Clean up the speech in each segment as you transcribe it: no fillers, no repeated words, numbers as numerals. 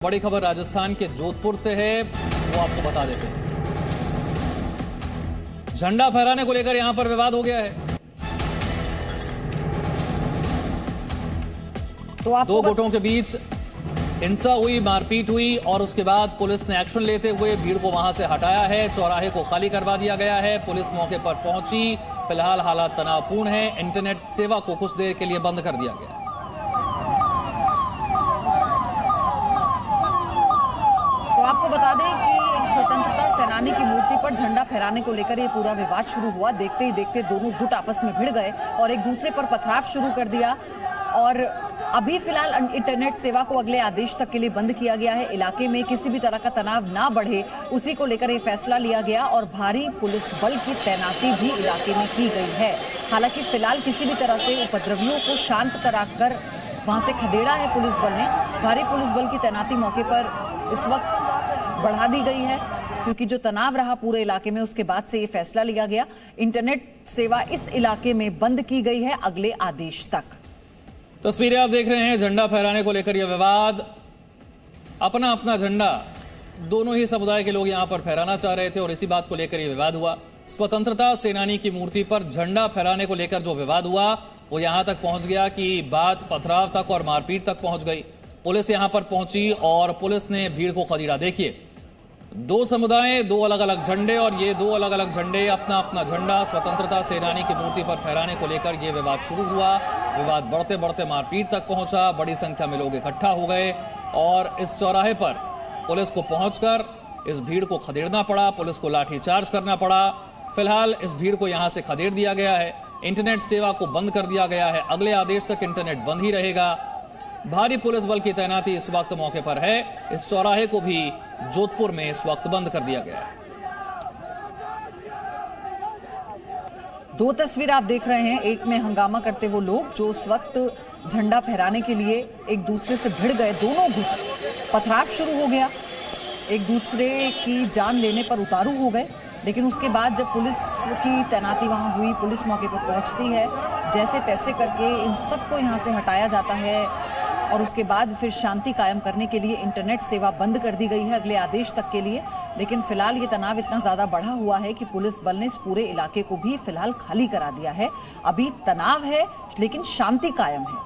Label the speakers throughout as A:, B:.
A: बड़ी खबर राजस्थान के जोधपुर से है, वो आपको बता देते हैं। झंडा फहराने को लेकर यहां पर विवाद हो गया है। तो दो गुटों के बीच हिंसा हुई, मारपीट हुई और उसके बाद पुलिस ने एक्शन लेते हुए भीड़ को वहां से हटाया है। चौराहे को खाली करवा दिया गया है। पुलिस मौके पर पहुंची। फिलहाल हालात तनावपूर्ण है। इंटरनेट सेवा को कुछ देर के लिए बंद कर दिया गया।
B: तो आपको बता दें कि एक स्वतंत्रता सेनानी की मूर्ति पर झंडा फहराने को लेकर ये पूरा विवाद शुरू हुआ। देखते ही देखते दोनों गुट आपस में भिड़ गए और एक दूसरे पर पथराव शुरू कर दिया। और अभी फिलहाल इंटरनेट सेवा को अगले आदेश तक के लिए बंद किया गया है। इलाके में किसी भी तरह का तनाव ना बढ़े, उसी को लेकर ये फैसला लिया गया और भारी पुलिस बल की तैनाती भी इलाके में की गई है। हालांकि फिलहाल किसी भी तरह से उपद्रवियों को शांत कराकर वहां से खदेड़ा है पुलिस बल ने। भारी पुलिस बल की तैनाती मौके पर इस वक्त बढ़ा दी गई है, क्योंकि जो तनाव रहा पूरे इलाके में उसके बाद से ये फैसला लिया गया। इंटरनेट सेवा इस इलाके में बंद की गई है अगले आदेश तक।
A: तस्वीरें आप देख रहे हैं, झंडा फहराने को लेकर यह विवाद। अपना अपना झंडा दोनों ही समुदाय के लोग यहां पर फहराना चाह रहे थे और इसी बात को लेकर यह विवाद हुआ। स्वतंत्रता सेनानी की मूर्ति पर झंडा फहराने को लेकर जो विवाद हुआ वो यहां तक पहुंच गया कि बात पथराव तक और मारपीट तक पहुंच गई। पुलिस यहां पर पहुंची और पुलिस ने भीड़ को खदेड़ा। देखिए, दो समुदाय, दो अलग अलग झंडे और ये दो अलग अलग झंडे अपना अपना झंडा स्वतंत्रता सेनानी की मूर्ति पर फहराने को लेकर यह विवाद शुरू हुआ। विवाद बढ़ते बढ़ते मारपीट तक पहुंचा। बड़ी संख्या में लोग इकट्ठा हो गए और इस चौराहे पर पुलिस को पहुंचकर इस भीड़ को खदेड़ना पड़ा। पुलिस को लाठीचार्ज करना पड़ा। फिलहाल इस भीड़ को यहां से खदेड़ दिया गया है। इंटरनेट सेवा को बंद कर दिया गया है। अगले आदेश तक इंटरनेट बंद ही रहेगा। भारी पुलिस बल की तैनाती इस वक्त मौके पर है। इस चौराहे को भी जोधपुर में इस वक्त बंद कर दिया गया है।
B: दो तस्वीर आप देख रहे हैं, एक में हंगामा करते वो लोग जो उस वक्त झंडा फहराने के लिए एक दूसरे से भिड़ गए। दोनों गुट पथराव शुरू हो गया, एक दूसरे की जान लेने पर उतारू हो गए। लेकिन उसके बाद जब पुलिस की तैनाती वहां हुई, पुलिस मौके पर पहुंचती है, जैसे तैसे करके इन सबको यहां से हटाया जाता है और उसके बाद फिर शांति कायम करने के लिए इंटरनेट सेवा बंद कर दी गई है अगले आदेश तक के लिए। लेकिन फिलहाल ये तनाव इतना ज्यादा बढ़ा हुआ है कि पुलिस बल ने इस पूरे इलाके को भी फिलहाल खाली करा दिया है। अभी तनाव है लेकिन शांति कायम है।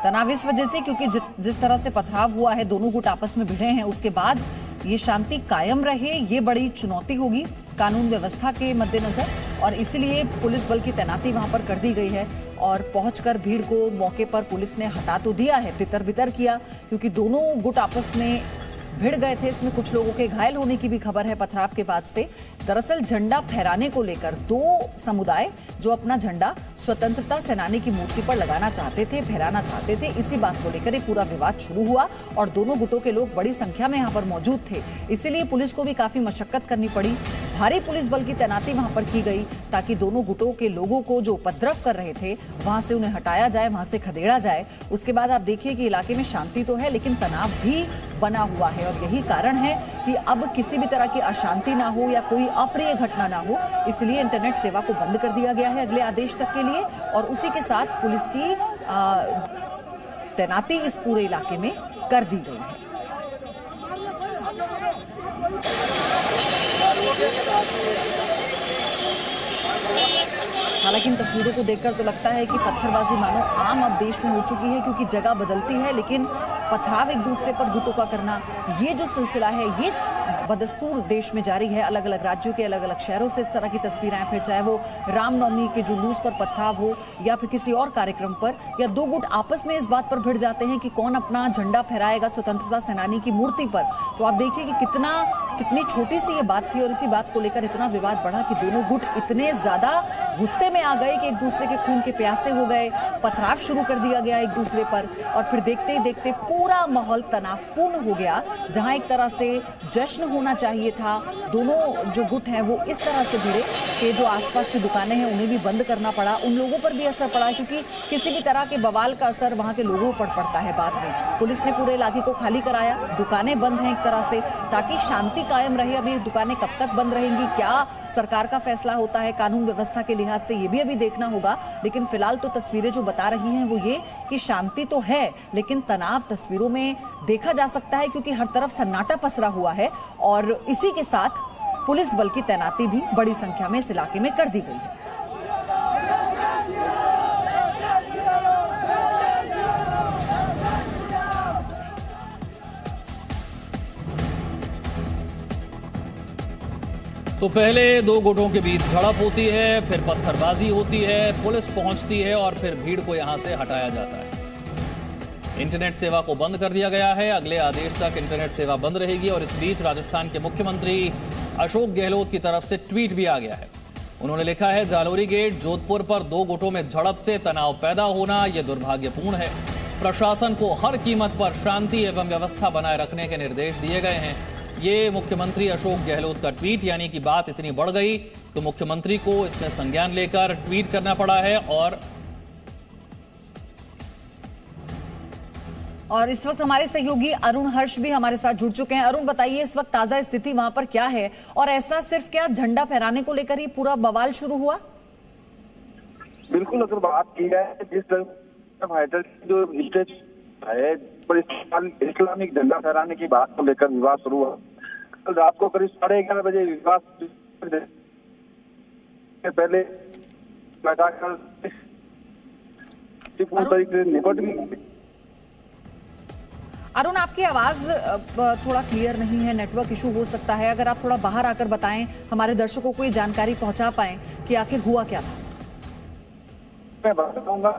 B: तनाव इस वजह से क्योंकि जिस तरह से पथराव हुआ है, दोनों गुट आपस में भिड़े हैं, उसके बाद ये शांति कायम रहे, ये बड़ी चुनौती होगी कानून व्यवस्था के मद्देनजर। और इसीलिए पुलिस बल की तैनाती वहां पर कर दी गई है और पहुंचकर भीड़ को मौके पर पुलिस ने हटा तो दिया है, तितर बितर किया, क्योंकि दोनों गुट आपस में भिड़ गए थे। इसमें कुछ लोगों के घायल होने की भी खबर है पथराव के बाद से। दरअसल झंडा फहराने को लेकर दो समुदाय जो अपना झंडा स्वतंत्रता सेनानी की मूर्ति पर लगाना चाहते थे, फहराना चाहते थे, इसी बात को लेकर ये पूरा विवाद शुरू हुआ और दोनों गुटों के लोग बड़ी संख्या में यहाँ पर मौजूद थे। इसीलिए पुलिस को भी काफी मशक्कत करनी पड़ी। भारी पुलिस बल की तैनाती वहां पर की गई ताकि दोनों गुटों के लोगों को जो उपद्रव कर रहे थे वहां से उन्हें हटाया जाए, वहां से खदेड़ा जाए। उसके बाद आप देखिए कि इलाके में शांति तो है लेकिन तनाव भी बना हुआ है और यही कारण है कि अब किसी भी तरह की अशांति ना हो या कोई अप्रिय घटना ना हो, इसलिए इंटरनेट सेवा को बंद कर दिया गया है अगले आदेश तक के लिए। और उसी के साथ पुलिस की तैनाती इस पूरे इलाके में कर दी गई है। हालांकि इन तस्वीरों को देखकर तो लगता है कि पत्थरबाजी मानो आम अब देश में हो चुकी है, क्योंकि जगह बदलती है लेकिन पथराव एक दूसरे पर गुटों का करना, ये जो सिलसिला है ये बदस्तूर देश में जारी है। अलग अलग राज्यों के अलग अलग शहरों से इस तरह की तस्वीरें आए, फिर चाहे वो रामनवमी के जुलूस पर पथराव हो या फिर किसी और कार्यक्रम पर, या दो गुट आपस में इस बात पर भिड़ जाते हैं कि कौन अपना झंडा फहराएगा स्वतंत्रता सेनानी की मूर्ति पर। तो आप देखिए कि कितनी छोटी सी ये बात थी और इसी बात को लेकर इतना विवाद बढ़ा कि दोनों गुट इतने ज्यादा गुस्से में आ गए कि एक दूसरे के खून के प्यासे हो गए। पथराव शुरू कर दिया गया एक दूसरे पर और फिर देखते ही देखते पूरा माहौल तनावपूर्ण हो गया। जहां एक तरह से जश्न होना चाहिए था, दोनों जो गुट हैं वो इस तरह से भिड़े कि जो आसपास की दुकानें हैं उन्हें भी बंद करना पड़ा। उन लोगों पर भी असर पड़ा क्योंकि किसी भी तरह के बवाल का असर वहां के लोगों पर पड़ता है बाद में। पुलिस ने पूरे इलाके को खाली कराया, दुकानें बंद हैं एक तरह से ताकि शांति कायम रहे। अब ये दुकानें कब तक बंद रहेंगी, क्या सरकार का फैसला होता है कानून व्यवस्था के लिए लिहाज से ये भी अभी देखना होगा। लेकिन फिलहाल तो तस्वीरें जो बता रही हैं वो ये कि शांति तो है, लेकिन तनाव तस्वीरों में देखा जा सकता है, क्योंकि हर तरफ सन्नाटा पसरा हुआ है और इसी के साथ पुलिस बल की तैनाती भी बड़ी संख्या में इस इलाके में कर दी गई है।
A: तो पहले दो गुटों के बीच झड़प होती है, फिर पत्थरबाजी होती है, पुलिस पहुंचती है और फिर भीड़ को यहां से हटाया जाता है। इंटरनेट सेवा को बंद कर दिया गया है। अगले आदेश तक इंटरनेट सेवा बंद रहेगी। और इस बीच राजस्थान के मुख्यमंत्री अशोक गहलोत की तरफ से ट्वीट भी आ गया है। उन्होंने लिखा है, जालोरी गेट जोधपुर पर दो गुटों में झड़प से तनाव पैदा होना यह दुर्भाग्यपूर्ण है। प्रशासन को हर कीमत पर शांति एवं व्यवस्था बनाए रखने के निर्देश दिए गए हैं। ये मुख्यमंत्री अशोक गहलोत का ट्वीट, यानी कि बात इतनी बढ़ गई तो मुख्यमंत्री को इसमें संज्ञान लेकर ट्वीट करना पड़ा है।
B: और इस वक्त हमारे सहयोगी अरुण हर्ष भी हमारे साथ जुड़ चुके हैं। अरुण, बताइए इस वक्त ताजा स्थिति वहां पर क्या है, और ऐसा सिर्फ क्या झंडा फहराने को लेकर ही पूरा बवाल शुरू हुआ?
C: बिल्कुल, अगर बात की जाए जिस तरह जो स्टेज है पर इस्लामिक झंडा फहराने की बात को लेकर विवाद शुरू हुआ। कल रात को करीब 11:30 बजे विवाद से पहले पूरी तरीके से निपट गई।
B: अरुण, आपकी आवाज थोड़ा क्लियर नहीं है, नेटवर्क इशू हो सकता है। अगर आप थोड़ा बाहर आकर बताएं, हमारे दर्शकों को ये जानकारी पहुंचा पाएं कि आखिर हुआ क्या था।
C: मैं बताऊंगा।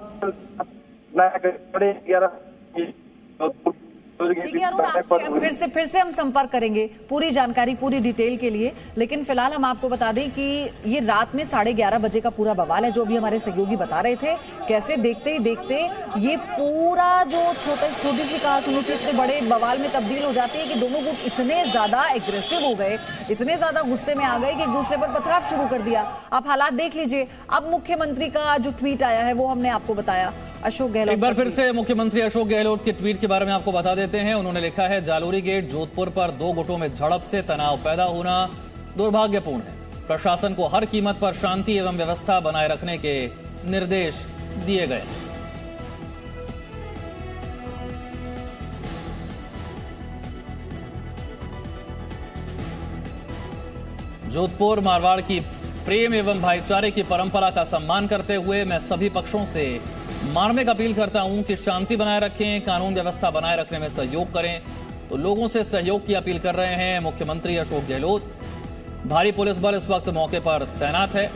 B: ठीक है अरुण, आपसे फिर से हम संपर्क करेंगे पूरी जानकारी, पूरी डिटेल के लिए। लेकिन फिलहाल हम आपको बता दें कि ये रात में 11:30 बजे का पूरा बवाल है, जो अभी हमारे सहयोगी बता रहे थे। कैसे देखते ही देखते ये पूरा जो छोटी सी कहा सुनी थी इतने बड़े बवाल में तब्दील हो जाती है कि दोनों गुट इतने ज्यादा एग्रेसिव हो गए, इतने ज्यादा गुस्से में आ गए कि एक दूसरे पर पथराव शुरू कर दिया। आप हालात देख लीजिए। अब मुख्यमंत्री का जो ट्वीट आया है वो हमने आपको बताया। अशोक गहलोत,
A: एक बार फिर से मुख्यमंत्री अशोक गहलोत के ट्वीट के बारे में आपको बता देते हैं। उन्होंने लिखा है, जालोरी गेट जोधपुर पर दो गुटों में झड़प से तनाव पैदा होना दुर्भाग्यपूर्ण है। प्रशासन को हर कीमत पर शांति एवं व्यवस्था बनाए रखने के निर्देश दिए गए। जोधपुर मारवाड़ की प्रेम एवं भाईचारे की परंपरा का सम्मान करते हुए मैं सभी पक्षों से मार्मिक अपील करता हूं कि शांति बनाए रखें, कानून व्यवस्था बनाए रखने में सहयोग करें। तो लोगों से सहयोग की अपील कर रहे हैं मुख्यमंत्री अशोक गहलोत। भारी पुलिस बल इस वक्त मौके पर तैनात है।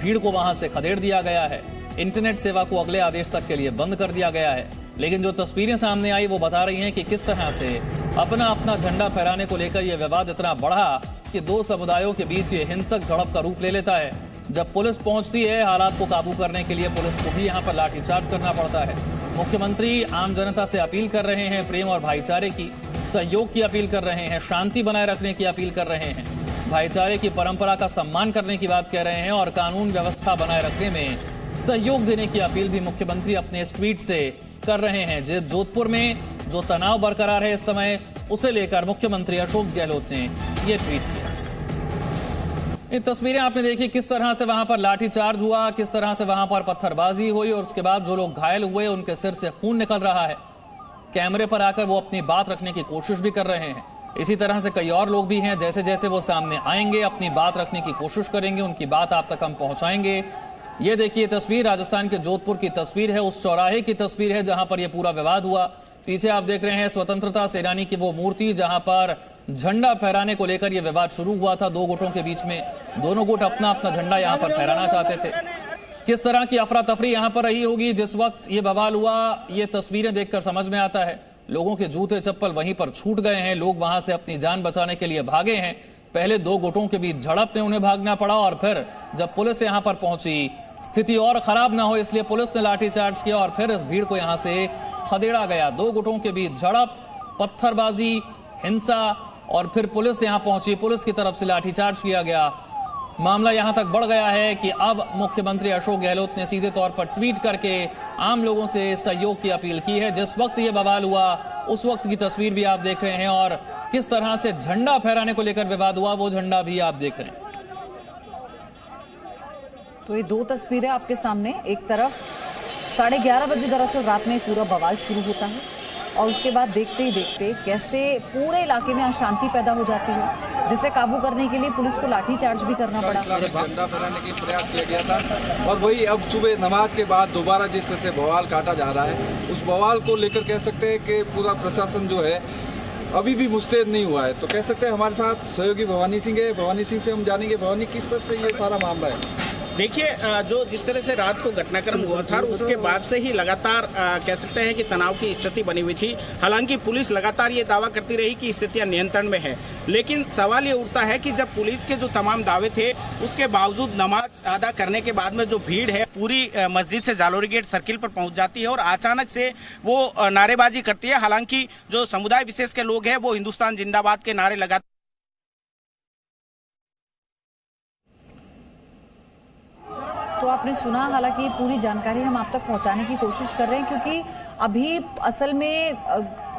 A: भीड़ को वहां से खदेड़ दिया गया है। इंटरनेट सेवा को अगले आदेश तक के लिए बंद कर दिया गया है। लेकिन जो तस्वीरें सामने आई वो बता रही हैं कि किस तरह से अपना झंडा फहराने को लेकर यह विवाद इतना बढ़ा कि दो समुदायों के बीच ये हिंसक झड़प का रूप ले लेता है। जब पुलिस पहुंचती है, हालात को काबू करने के लिए पुलिस को भी यहां पर लाठीचार्ज करना पड़ता है। मुख्यमंत्री आम जनता से अपील कर रहे हैं प्रेम और भाईचारे की, सहयोग की अपील कर रहे हैं, शांति बनाए रखने की अपील कर रहे हैं, भाईचारे की परंपरा का सम्मान करने की बात कह रहे हैं और कानून व्यवस्था बनाए रखने में सहयोग देने की अपील भी मुख्यमंत्री अपने इस ट्वीट से कर रहे हैं। जोधपुर में जो तनाव बरकरार है इस समय, उसे लेकर मुख्यमंत्री अशोक गहलोत ने यह ट्वीट किया। ये तस्वीरें आपने देखी किस तरह से वहां पर लाठीचार्ज हुआ, किस तरह से वहां पर पत्थरबाजी हुई और उसके बाद जो लोग घायल हुए उनके सिर से खून निकल रहा है। कैमरे पर आकर वो अपनी बात रखने की कोशिश भी कर रहे हैं। इसी तरह से कई और लोग भी हैं, जैसे जैसे वो सामने आएंगे अपनी बात रखने की कोशिश करेंगे, उनकी बात आप तक हम पहुंचाएंगे। ये देखिए तस्वीर राजस्थान के जोधपुर की तस्वीर है, उस चौराहे की तस्वीर है जहां पर यह पूरा विवाद हुआ। पीछे आप देख रहे हैं स्वतंत्रता सेनानी की वो मूर्ति जहां पर झंडा फहराने को लेकर यह विवाद शुरू हुआ था दो गुटों के बीच में। दोनों गुट अपना झंडा यहां पर फहराना चाहते थे। किस तरह की अफरा तफरी यहां पर रही होगी जिस वक्त ये बवाल हुआ, ये तस्वीरें देखकर समझ में आता है। लोगों के जूते चप्पल वहीं पर छूट गए हैं, लोग वहां से अपनी जान बचाने के लिए भागे हैं। पहले दो गुटों के बीच झड़प में उन्हें भागना पड़ा और फिर जब पुलिस यहां पर पहुंची, स्थिति और खराब ना हो इसलिए पुलिस ने लाठीचार्ज किया और फिर इस भीड़ को यहां से खदेड़ा गया। दो गुटों के बीच झड़प, पत्थरबाजी, हिंसा और फिर पुलिस यहां पहुंची, पुलिस की तरफ से लाठीचार्ज किया गया। मामला यहां तक बढ़ गया है कि अब मुख्यमंत्री अशोक गहलोत ने सीधे तौर पर ट्वीट करके आम लोगों से सहयोग की अपील की है। जिस वक्त ये बवाल हुआ उस वक्त की तस्वीर भी आप देख रहे हैं और किस तरह से झंडा फहराने को लेकर विवाद हुआ वो झंडा भी आप देख रहे हैं।
B: तो ये दो तस्वीरें आपके सामने, एक तरफ 11:30 बजे दरअसल रात में पूरा बवाल शुरू होता है और उसके बाद देखते ही देखते कैसे पूरे इलाके में अशांति पैदा हो जाती है, जिसे काबू करने के लिए पुलिस को लाठीचार्ज भी करना पड़ा।
D: झंडा फहराने की प्रयास किया गया था और वही अब सुबह नमाज के बाद दोबारा जिस तरह से बवाल काटा जा रहा है, उस बवाल को लेकर कह सकते हैं कि पूरा प्रशासन जो है अभी भी मुस्तैद नहीं हुआ है। तो कह सकते हैं हमारे साथ सहयोगी भवानी सिंह है। भवानी सिंह से हम जानेंगे, भवानी किस तरह से ये सारा मामला है।
E: देखिए, जो जिस तरह से रात को घटनाक्रम हुआ था उसके बाद से ही लगातार कह सकते हैं कि तनाव की स्थिति बनी हुई थी। हालांकि पुलिस लगातार ये दावा करती रही कि स्थितियां नियंत्रण में है, लेकिन सवाल ये उठता है कि जब पुलिस के जो तमाम दावे थे उसके बावजूद नमाज अदा करने के बाद में जो भीड़ है पूरी मस्जिद से जालोरी गेट सर्किल पर पहुंच जाती है और अचानक से वो नारेबाजी करती है। हालांकि जो समुदाय विशेष के लोग हैं वो हिंदुस्तान जिंदाबाद के नारे लगाते।
B: तो आपने सुना, हालांकि पूरी जानकारी हम आप तक पहुंचाने की कोशिश कर रहे हैं, क्योंकि अभी असल में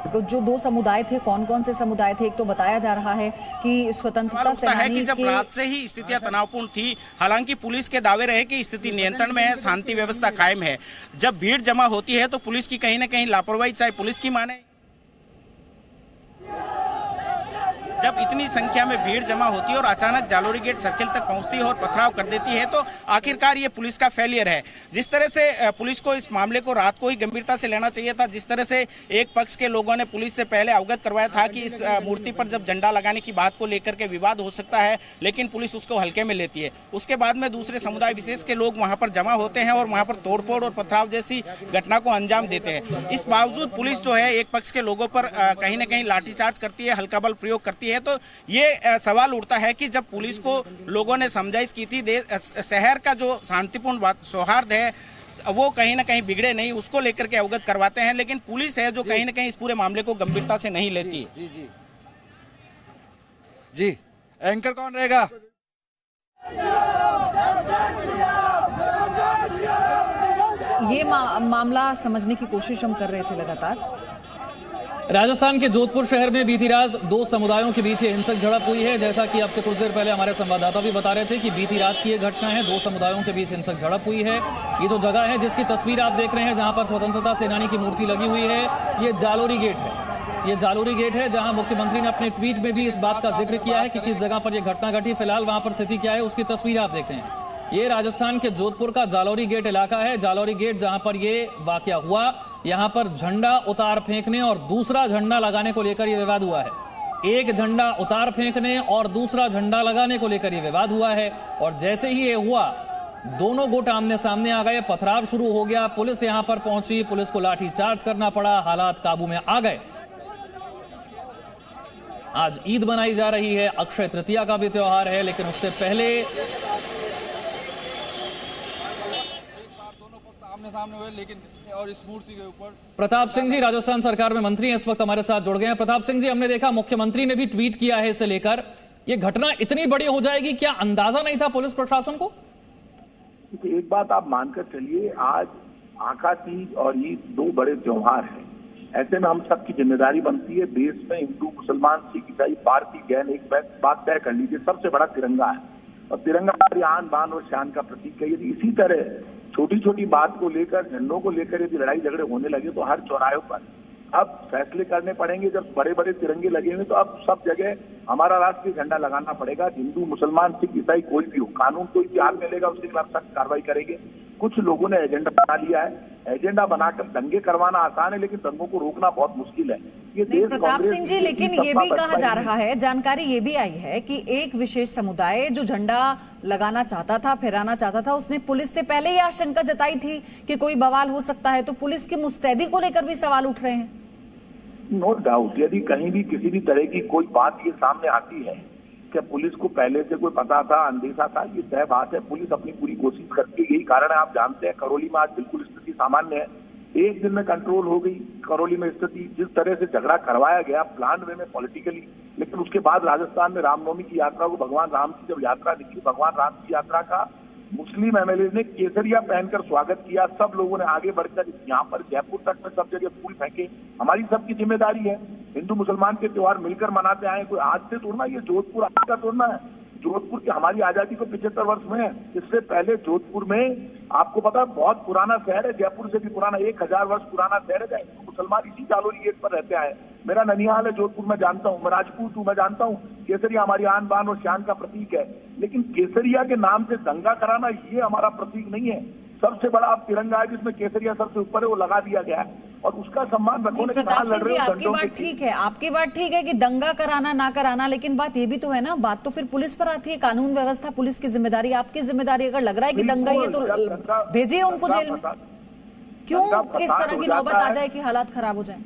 B: जो दो समुदाय थे, कौन कौन से समुदाय थे, एक तो बताया जा रहा है कि स्वतंत्रता सेनानी
E: है कि जब रात से ही स्थितियां तनावपूर्ण थी। हालांकि पुलिस के दावे रहे कि स्थिति नियंत्रण में है, शांति व्यवस्था कायम है। जब भीड़ जमा होती है तो पुलिस की कहीं न कहीं लापरवाही, चाहे पुलिस की माने, जब इतनी संख्या में भीड़ जमा होती है और अचानक जालोरी गेट सर्किल तक पहुंचती है और पथराव कर देती है, तो आखिरकार ये पुलिस का फेलियर है। जिस तरह से पुलिस को इस मामले को रात को ही गंभीरता से लेना चाहिए था, जिस तरह से एक पक्ष के लोगों ने पुलिस से पहले अवगत करवाया था कि इस मूर्ति पर जब झंडा लगाने की बात को लेकर के विवाद हो सकता है, लेकिन पुलिस उसको हल्के में लेती है। उसके बाद में दूसरे समुदाय विशेष के लोग वहां पर जमा होते हैं और वहां पर तोड़फोड़ और पथराव जैसी घटना को अंजाम देते हैं। इस बावजूद पुलिस जो है एक पक्ष के लोगों पर कहीं न कहीं लाठीचार्ज करती है, हल्का बल प्रयोग करती है। तो ये सवाल उठता है कि जब पुलिस को लोगों ने समझाइश की थी, शहर का जो शांतिपूर्ण सौहार्द है वो कहीं ना कहीं बिगड़े नहीं, उसको लेकर के अवगत करवाते हैं, लेकिन पुलिस है जो कहीं ना कहीं इस पूरे मामले को गंभीरता से नहीं लेती।
D: जी एंकर कौन रहेगा?
B: ये मामला समझने की कोशिश हम कर रहे थे लगातार।
A: राजस्थान के जोधपुर शहर में बीती रात दो समुदायों के बीच हिंसक झड़प हुई है। जैसा कि आपसे कुछ देर पहले हमारे संवाददाता भी बता रहे थे कि बीती रात की ये घटना है, दो समुदायों के बीच हिंसक झड़प हुई है। ये जो जगह है जिसकी तस्वीर आप देख रहे हैं, जहां पर स्वतंत्रता सेनानी की मूर्ति लगी हुई है, ये जालोरी गेट है। ये जालोरी गेट है जहां मुख्यमंत्री ने अपने ट्वीट में भी इस बात का जिक्र किया है कि किस जगह पर यह घटना घटी। फिलहाल वहां पर स्थिति क्या है उसकी तस्वीर आप देख रहे हैं। ये राजस्थान के जोधपुर का जालोरी गेट इलाका है। जालोरी गेट जहां पर ये वाकया हुआ, यहां पर झंडा उतार फेंकने और दूसरा झंडा लगाने को लेकर यह विवाद हुआ है। एक झंडा उतार फेंकने और दूसरा झंडा लगाने को लेकर यह विवाद हुआ है और जैसे ही ये हुआ, दोनों गुट आमने सामने आ गए, पथराव शुरू हो गया। पुलिस यहां पर पहुंची, पुलिस को लाठी चार्ज करना पड़ा, हालात काबू में आ गए। आज ईद मनाई जा रही है, अक्षय तृतीया का भी त्योहार है, लेकिन उससे पहले
D: सामने हुए, लेकिन और इस मूर्ति के ऊपर
A: प्रताप सिंह जी राजस्थान सरकार में मंत्री हैं, इस वक्त हमारे साथ जुड़ गए हैं। प्रताप सिंह जी, हमने देखा मुख्यमंत्री ने भी ट्वीट किया है इसे लेकर, ये घटना इतनी बड़ी हो जाएगी, क्या अंदाजा नहीं था पुलिस प्रशासन को?
F: एक बात आप मानकर चलिए, आज आका तीज और ईद दो बड़े त्योहार हैं। ऐसे में हम सबकी जिम्मेदारी बनती है, देश में हिंदू, मुसलमान, सिख, ईसाई, पारसी, जैन, एक बात तय कर लीजिए, सबसे बड़ा तिरंगा है और तिरंगा हमारी आन बान और शान का प्रतीक है। यदि इसी तरह छोटी छोटी बात को लेकर, झंडों को लेकर यदि लड़ाई झगड़े होने लगे तो हर चौराहे पर अब फैसले करने पड़ेंगे। जब बड़े बड़े तिरंगे लगे हुए तो अब सब जगह हमारा राष्ट्रीय झंडा लगाना पड़ेगा। हिंदू, मुसलमान, सिख, ईसाई कोई भी हो, कानून कोई भी हाथ में लेगा उसके खिलाफ सख्त कार्रवाई करेंगे। कुछ लोगों ने एजेंडा बना लिया है, एजेंडा बनाकर दंगे करवाना आसान है, लेकिन दंगों को रोकना बहुत मुश्किल है। ये देश
B: प्रताप सिंह जी, लेकिन ये भी कहा जा रहा है, जानकारी ये भी आई है कि एक विशेष समुदाय जो झंडा लगाना चाहता था, फहराना चाहता था, उसने पुलिस से पहले ही आशंका जताई थी कि कोई बवाल हो सकता है, तो पुलिस की मुस्तैदी को लेकर भी सवाल उठ रहे हैं।
F: नो डाउट, यदि कहीं भी किसी भी तरह की कोई बात ये सामने आती है, क्या पुलिस को पहले से कोई पता था, अंदेशा था, ये तय बात है। पुलिस अपनी पूरी कोशिश करती है, यही कारण है आप जानते हैं करौली में आज बिल्कुल स्थिति सामान्य है, एक दिन में कंट्रोल हो गई करौली में स्थिति। जिस तरह से झगड़ा करवाया गया प्लान वे में पॉलिटिकली, लेकिन उसके बाद राजस्थान में रामनवमी की यात्रा को भगवान राम की जब यात्रा निकली, भगवान राम की यात्रा का मुस्लिम एमएलए ने केसरिया पहनकर स्वागत किया। सब लोगों ने आगे बढ़कर यहाँ पर जयपुर तक में सब जगह फूल फेंके। हमारी सबकी जिम्मेदारी है, हिंदू मुसलमान के त्योहार मिलकर मनाते आए, कोई आज से तोड़ना, ये जोधपुर आज का तोड़ना है, जोधपुर की हमारी आजादी को 75 वर्ष में है। इससे पहले जोधपुर में आपको पता है बहुत पुराना शहर है, जयपुर से भी पुराना, 1000 वर्ष पुराना शहर है। मुसलमान इसी जालोरी गेट पर रहते आए। मेरा ननिहाल है जोधपुर, मैं जानता हूँ, मैं राजपूत हूँ, मैं जानता हूँ। केसरिया हमारी आन बान और शान का प्रतीक है, लेकिन केसरिया के नाम से दंगा कराना ये हमारा प्रतीक नहीं है। सबसे बड़ा आप तिरंगा है जिसमें केसरिया सबसे ऊपर है, वो लगा दिया गया है और उसका सम्मान रखो।
B: प्रताप सिंह जी, आपकी बात ठीक है, आपकी बात ठीक है कि दंगा कराना ना कराना, लेकिन बात ये भी तो है ना, बात तो फिर पुलिस पर आती है, कानून व्यवस्था पुलिस की जिम्मेदारी, आपकी जिम्मेदारी। अगर लग रहा है कि दंगा ये तो भेजिए उनको जेल में। क्यों इस तरह की नौबत आ जाए कि हालात खराब हो जाए?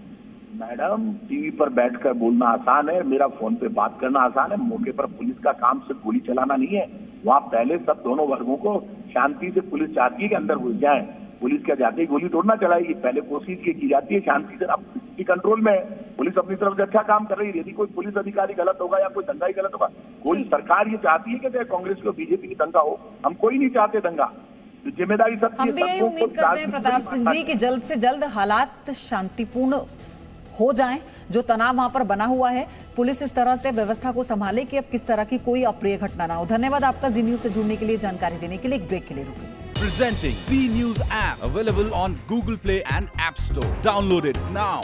F: मैडम, टीवी पर बैठकर बोलना आसान है, मेरा फोन पे बात करना आसान है। मौके पर पुलिस का काम सिर्फ गोली चलाना नहीं है। वहाँ पहले सब दोनों वर्गों को शांति से, पुलिस चाहती है कि अंदर घुस जाए। पुलिस क्या जाते ही गोली थोड़ा चलाएगी, पहले कोशिश की जाती है शांति से। अब कंट्रोल में है, पुलिस अपनी तरफ से अच्छा काम कर रही है। यदि कोई पुलिस अधिकारी गलत होगा या कोई दंगा ही गलत होगा, कोई सरकार ये चाहती है कि चाहे कांग्रेस की बीजेपी की दंगा हो, हम कोई नहीं चाहते दंगा। जिम्मेदारी सब,
B: हम भी यही उम्मीद करते हैं प्रताप सिंह जी कि जल्द से जल्द हालात शांतिपूर्ण हो जाएं। जो तनाव वहां पर बना हुआ है, पुलिस इस तरह से व्यवस्था को संभाले कि अब किस तरह की कोई अप्रिय घटना ना हो। धन्यवाद आपका जी न्यूज से जुड़ने के लिए, जानकारी देने के लिए। एक ब्रेक के लिए रुकिए।
G: Presenting B News app, available on Google Play and App Store. Download it now.